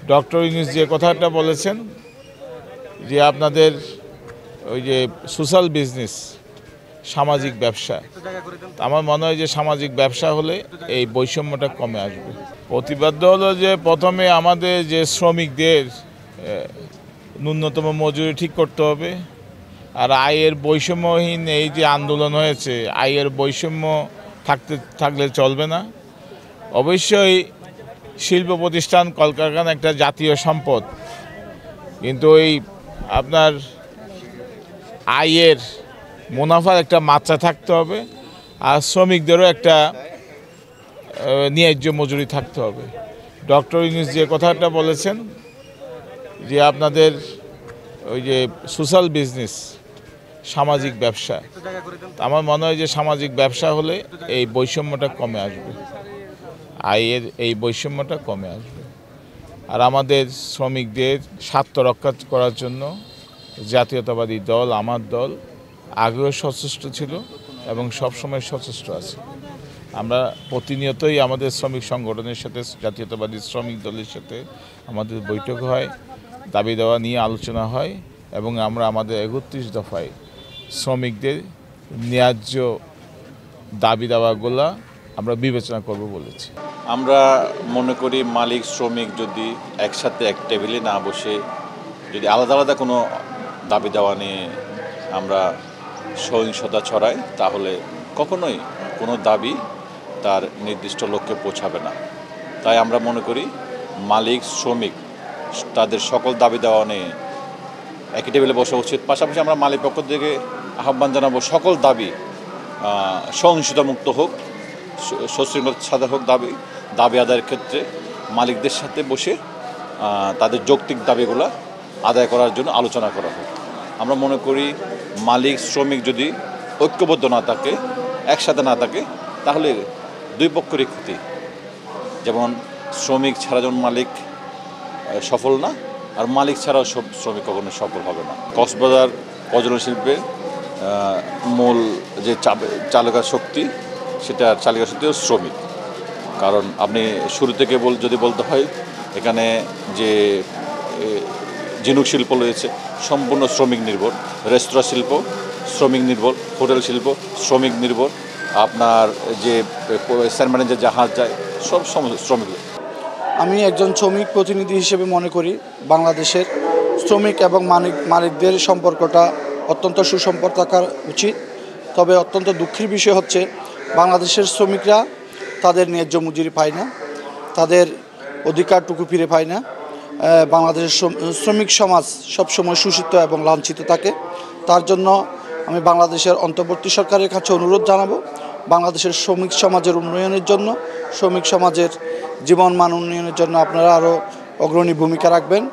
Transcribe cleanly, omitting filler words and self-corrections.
Doctor Yunus যে কথাটা বলেছেন যে আপনাদের ওই যে সোশ্যাল বিজনেস, সামাজিক ব্যবসা, আমার মনে হয় যে সামাজিক ব্যবসা হলে এই বৈষম্যটা কমে আসবে। প্রতিবাদ্য হলো যে প্রথমে আমাদের যে শ্রমিকদের ন্যূনতম মজুরি ঠিক করতে হবে, আর আয়ের বৈষম্যহীন এই যে আন্দোলন হয়েছে, আয়ের বৈষম্য থাকলে চলবে না। অবশ্যই শিল্প প্রতিষ্ঠান, কলকারখানা একটা জাতীয় সম্পদ, কিন্তু ওই আপনার আয়ের মুনাফার একটা মাত্রা থাকতে হবে, আর শ্রমিকদেরও একটা ন্যায্য মজুরি থাকতে হবে। ডক্টর ইউনূস যে কথাটা বলেছেন যে আপনাদের ওই যে সোশ্যাল বিজনেস, সামাজিক ব্যবসা, আমার মনে হয় যে সামাজিক ব্যবসা হলে এই বৈষম্যটা কমে আসবে, আয়ের এই বৈষম্যটা কমে আসবে। আর আমাদের শ্রমিকদের স্বার্থ রক্ষা করার জন্য জাতীয়তাবাদী দল, আমার দল আগেও সচেষ্ট ছিল এবং সবসময় সচেষ্ট আছে। আমরা প্রতিনিয়তই আমাদের শ্রমিক সংগঠনের সাথে, জাতীয়তাবাদী শ্রমিক দলের সাথে আমাদের বৈঠক হয়, দাবি দেওয়া নিয়ে আলোচনা হয়, এবং আমরা আমাদের ৩১ দফায় শ্রমিকদের ন্যায্য দাবি দেওয়াগুলো আমরা বিবেচনা করব বলেছি। আমরা মনে করি মালিক শ্রমিক যদি একসাথে এক টেবিলে না বসে যদি আলাদা আলাদা কোনো দাবি দেওয়া নিয়ে আমরা সহিংসতা ছড়াই, তাহলে কখনোই কোনো দাবি তার নির্দিষ্ট লক্ষ্যে পৌঁছাবে না। তাই আমরা মনে করি মালিক শ্রমিক তাদের সকল দাবি দেওয়া নিয়ে একই টেবিলে বসা উচিত। পাশাপাশি আমরা মালিক পক্ষ থেকে আহ্বান জানাবো সকল দাবি সহিংসতামুক্ত হোক, সশৃঙ্খলার সাথে হোক। দাবি আদায়ের ক্ষেত্রে মালিকদের সাথে বসে তাদের যৌক্তিক দাবিগুলো আদায় করার জন্য আলোচনা করা হোক। আমরা মনে করি মালিক শ্রমিক যদি ঐক্যবদ্ধ না থাকে, একসাথে না থাকে, তাহলে দুই পক্ষেরই ক্ষতি। যেমন শ্রমিক ছাড়া যেমন মালিক সফল না, আর মালিক ছাড়াও শ্রমিক কখনো সফল হবে না। কক্সবাজার পর্যটন শিল্পের মূল যে চালকের শক্তি, সেটার চালিকা শক্তি শ্রমিক। কারণ আপনি শুরু থেকে যদি বলতে হয়, এখানে যে ঝিনুক শিল্প রয়েছে সম্পূর্ণ শ্রমিক নির্ভর, রেস্তোরাঁ শিল্প শ্রমিক নির্ভর, হোটেল শিল্প শ্রমিক নির্ভর, আপনার যে সেনমানে যে জাহাজ যায় সব শ্রমিক। আমি একজন শ্রমিক প্রতিনিধি হিসেবে মনে করি বাংলাদেশের শ্রমিক এবং মালিকদের সম্পর্কটা অত্যন্ত সুসম্পর্ক থাকা উচিত। তবে অত্যন্ত দুঃখের বিষয় হচ্ছে বাংলাদেশের শ্রমিকরা তাদের ন্যায্য মজুরি পায় না, তাদের অধিকারটুকু ফিরে পায় না। বাংলাদেশের শ্রমিক সমাজ সবসময় শোষিত এবং লাঞ্ছিত থাকে। তার জন্য আমি বাংলাদেশের অন্তর্বর্তী সরকারের কাছে অনুরোধ জানাবো, বাংলাদেশের শ্রমিক সমাজের উন্নয়নের জন্য, শ্রমিক সমাজের জীবনমান উন্নয়নের জন্য আপনারা আরও অগ্রণী ভূমিকা রাখবেন।